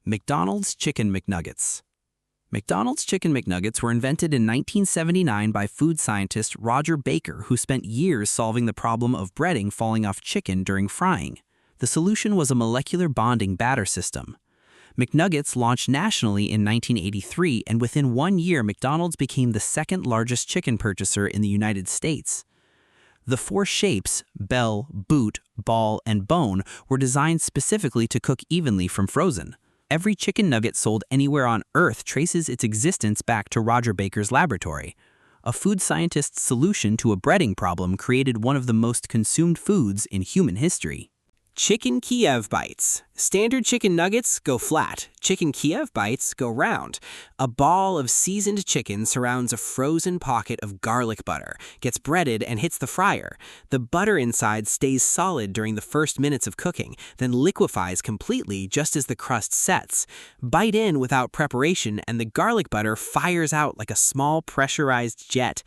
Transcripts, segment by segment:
McDonald's Chicken McNuggets. McDonald's Chicken McNuggets were invented in 1979 by food scientist Roger Baker, who spent years solving the problem of breading falling off chicken during frying. The solution was a molecular bonding batter system. McNuggets launched nationally in 1983, and within 1 year, McDonald's became the second largest chicken purchaser in the United States. The 4 shapes, bell, boot, ball, and bone, were designed specifically to cook evenly from frozen. Every chicken nugget sold anywhere on Earth traces its existence back to Roger Baker's laboratory. A food scientist's solution to a breading problem created one of the most consumed foods in human history. Chicken Kiev bites. Standard chicken nuggets go flat. Chicken Kiev bites go round. A ball of seasoned chicken surrounds a frozen pocket of garlic butter, gets breaded and hits the fryer. The butter inside stays solid during the first minutes of cooking, then liquefies completely just as the crust sets. Bite in without preparation and the garlic butter fires out like a small pressurized jet.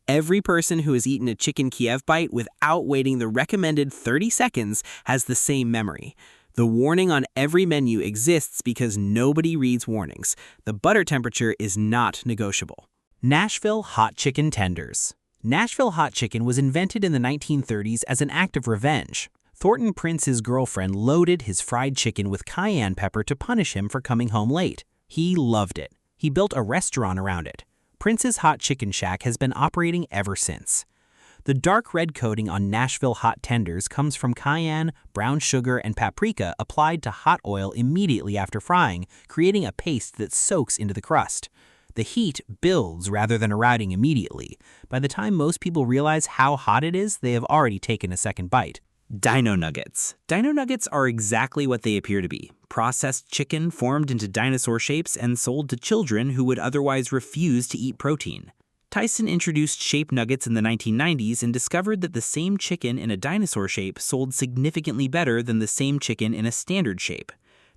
Every person who has eaten a chicken Kiev bite without waiting the recommended 30 seconds has the same memory. The warning on every menu exists because nobody reads warnings. The butter temperature is not negotiable. Nashville hot chicken tenders. Nashville hot chicken was invented in the 1930s as an act of revenge. Thornton Prince's girlfriend loaded his fried chicken with cayenne pepper to punish him for coming home late. He loved it. He built a restaurant around it. Prince's Hot Chicken Shack has been operating ever since. The dark red coating on Nashville hot tenders comes from cayenne, brown sugar, and paprika applied to hot oil immediately after frying, creating a paste that soaks into the crust. The heat builds rather than erupting immediately. By the time most people realize how hot it is, they have already taken a second bite. Dino Nuggets. Dino Nuggets are exactly what they appear to be. Processed chicken formed into dinosaur shapes and sold to children who would otherwise refuse to eat protein. Tyson introduced shape nuggets in the 1990s and discovered that the same chicken in a dinosaur shape sold significantly better than the same chicken in a standard shape.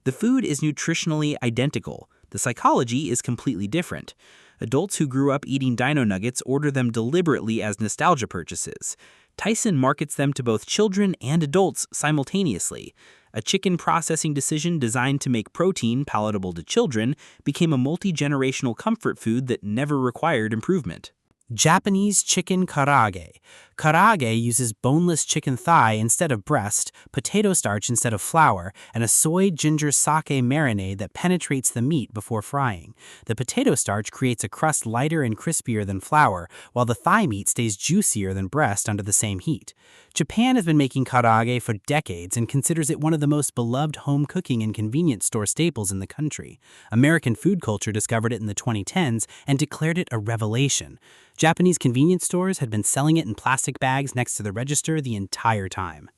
The food is nutritionally identical. The psychology is completely different. Adults who grew up eating Dino Nuggets order them deliberately as nostalgia purchases. Tyson markets them to both children and adults simultaneously. A chicken processing decision designed to make protein palatable to children became a multi-generational comfort food that never required improvement. Japanese chicken karaage. Karaage uses boneless chicken thigh instead of breast, potato starch instead of flour, and a soy ginger sake marinade that penetrates the meat before frying. The potato starch creates a crust lighter and crispier than flour, while the thigh meat stays juicier than breast under the same heat. Japan has been making karaage for decades and considers it one of the most beloved home cooking and convenience store staples in the country. American food culture discovered it in the 2010s and declared it a revelation. Japanese convenience stores had been selling it in plastic bags next to the register the entire time.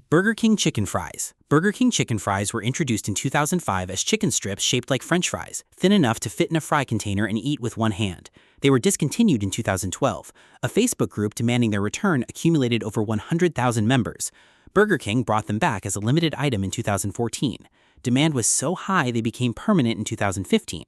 Burger King chicken fries. Burger King chicken fries were introduced in 2005 as chicken strips shaped like French fries, thin enough to fit in a fry container and eat with one hand. They were discontinued in 2012. A Facebook group demanding their return accumulated over 100,000 members. Burger King brought them back as a limited item in 2014. Demand was so high they became permanent in 2015.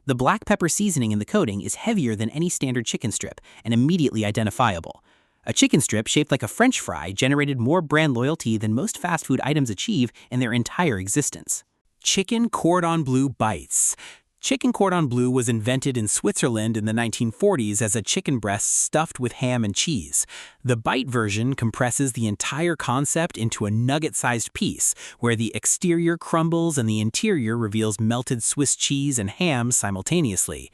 The black pepper seasoning in the coating is heavier than any standard chicken strip and immediately identifiable. A chicken strip shaped like a French fry generated more brand loyalty than most fast food items achieve in their entire existence. Chicken Cordon Bleu bites. Chicken Cordon Bleu was invented in Switzerland in the 1940s as a chicken breast stuffed with ham and cheese. The bite version compresses the entire concept into a nugget-sized piece, where the exterior crumbles and the interior reveals melted Swiss cheese and ham simultaneously.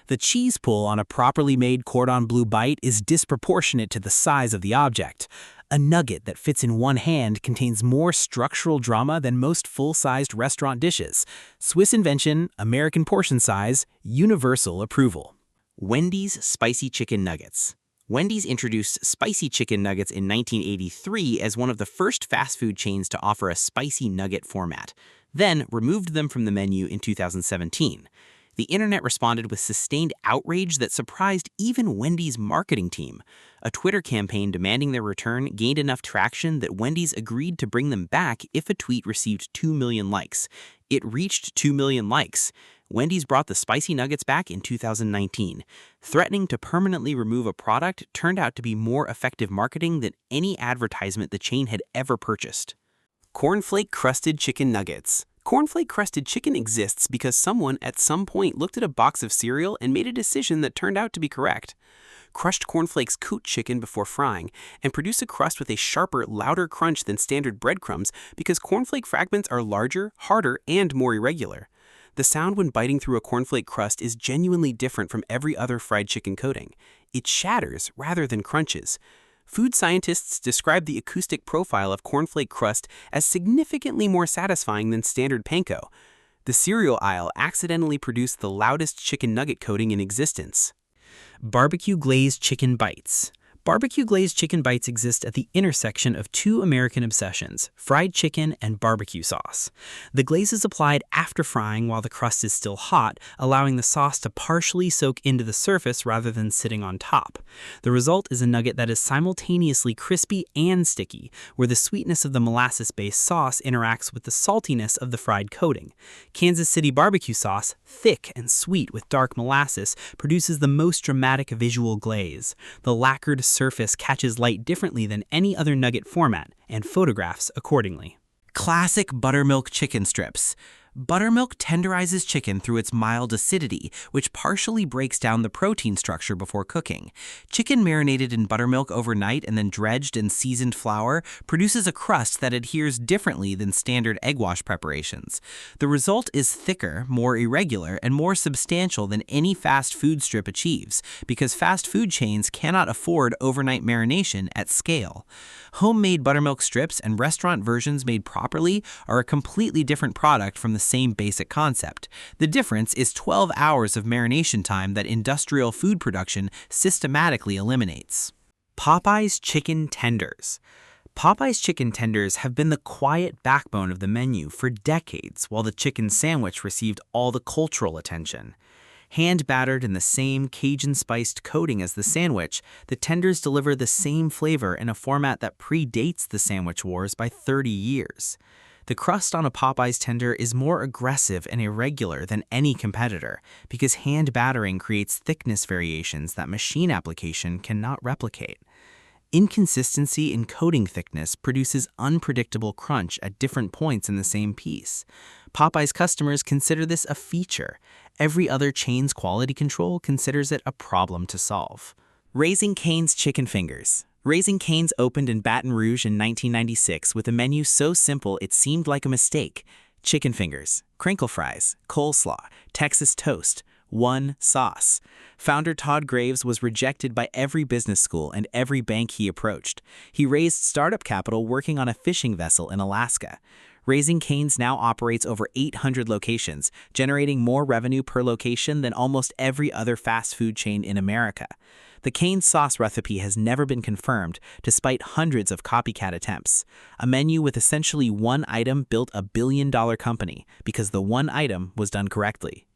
The cheese pull on a properly made Cordon Bleu bite is disproportionate to the size of the object. A nugget that fits in one hand contains more structural drama than most full-sized restaurant dishes. Swiss invention, American portion size, universal approval. Wendy's Spicy Chicken Nuggets. Wendy's introduced spicy chicken nuggets in 1983 as one of the first fast food chains to offer a spicy nugget format, then removed them from the menu in 2017. The internet responded with sustained outrage that surprised even Wendy's marketing team. A Twitter campaign demanding their return gained enough traction that Wendy's agreed to bring them back if a tweet received 2 million likes. It reached 2 million likes. Wendy's brought the spicy nuggets back in 2019. Threatening to permanently remove a product turned out to be more effective marketing than any advertisement the chain had ever purchased. Cornflake Crusted Chicken Nuggets. Cornflake crusted chicken exists because someone at some point looked at a box of cereal and made a decision that turned out to be correct. Crushed cornflakes coat chicken before frying and produce a crust with a sharper, louder crunch than standard breadcrumbs because cornflake fragments are larger, harder, and more irregular. The sound when biting through a cornflake crust is genuinely different from every other fried chicken coating. It shatters rather than crunches. Food scientists describe the acoustic profile of cornflake crust as significantly more satisfying than standard panko. The cereal aisle accidentally produced the loudest chicken nugget coating in existence. Barbecue glazed chicken bites. Barbecue glazed chicken bites exist at the intersection of two American obsessions, fried chicken and barbecue sauce. The glaze is applied after frying while the crust is still hot, allowing the sauce to partially soak into the surface rather than sitting on top. The result is a nugget that is simultaneously crispy and sticky, where the sweetness of the molasses-based sauce interacts with the saltiness of the fried coating. Kansas City barbecue sauce, thick and sweet with dark molasses, produces the most dramatic visual glaze. The lacquered surface catches light differently than any other nugget format and photographs accordingly. Classic buttermilk chicken strips. Buttermilk tenderizes chicken through its mild acidity, which partially breaks down the protein structure before cooking. Chicken marinated in buttermilk overnight and then dredged in seasoned flour produces a crust that adheres differently than standard egg wash preparations. The result is thicker, more irregular, and more substantial than any fast food strip achieves, because fast food chains cannot afford overnight marination at scale. Homemade buttermilk strips and restaurant versions made properly are a completely different product from the same basic concept. The difference is 12 hours of marination time that industrial food production systematically eliminates. Popeyes chicken tenders. Popeyes chicken tenders have been the quiet backbone of the menu for decades, while the chicken sandwich received all the cultural attention. Hand-battered in the same Cajun-spiced coating as the sandwich, the tenders deliver the same flavor in a format that predates the sandwich wars by 30 years. The crust on a Popeyes tender is more aggressive and irregular than any competitor because hand battering creates thickness variations that machine application cannot replicate. Inconsistency in coating thickness produces unpredictable crunch at different points in the same piece. Popeyes customers consider this a feature. Every other chain's quality control considers it a problem to solve. Raising Cane's chicken fingers. Raising Cane's opened in Baton Rouge in 1996 with a menu so simple it seemed like a mistake. Chicken fingers, crinkle fries, coleslaw, Texas toast, one sauce. Founder Todd Graves was rejected by every business school and every bank he approached. He raised startup capital working on a fishing vessel in Alaska. Raising Cane's now operates over 800 locations, generating more revenue per location than almost every other fast food chain in America. The Cane's sauce recipe has never been confirmed, despite hundreds of copycat attempts. A menu with essentially one item built a billion-dollar company because the one item was done correctly.